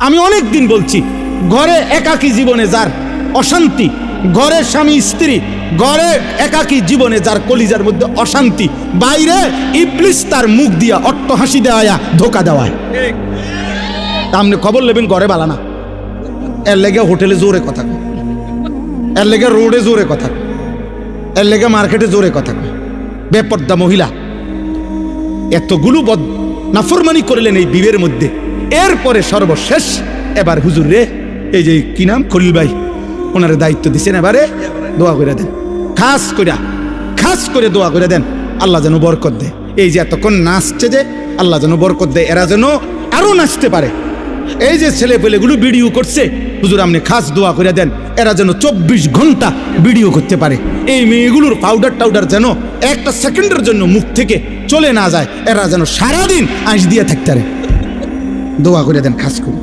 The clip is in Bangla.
আমি অনেক দিন বলছি, ঘরে একাকী জীবনে যার অশান্তি, ঘরে স্বামী স্ত্রী, ঘরে একাকী জীবনে যার কলিজার মধ্যে অশান্তি, বাইরে ইবলিস তার মুখ দিয়া অট্টহাসি দেওয়া ধোকা দেওয়ায়। আপনি খবর নেবেন ঘরে বালানা, এর লেগে হোটেলে জোরে কথা কয়, এর লেগে রোডে জোরে কথা কয়, এর লেগে মার্কেটে জোরে কথা কয়। বেপর্দা মহিলা এতগুলো নাফরমানি করলেন এই বিবের মধ্যে। এরপরে সর্বশেষ এবার হুজুর রে, এই যে কি নাম খলিল ভাই, ওনার দায়িত্ব দিচ্ছেন, এবারে দোয়া করে দেন, খাস করে দোয়া করে দেন, আল্লাহ যেন বরকত দেয়। এই যে এতক্ষণ নাচছে যে, আল্লাহ যেন বরকত দেয়, এরা যেন আরো নাচতে পারে। এই যে ছেলে পেলেগুলো ভিডিও করছে, হুজুর আপনি খাস দোয়া করে দেন, এরা যেন 24 ঘন্টা ভিডিও করতে পারে। এই মেয়েগুলোর পাউডার টাউডার যেন একটা সেকেন্ডের জন্য মুখ থেকে চলে না যায়, এরা যেন সারাদিন আঁশ দিয়ে থাকতে পারে। দোয়া করে দেন খাস করে।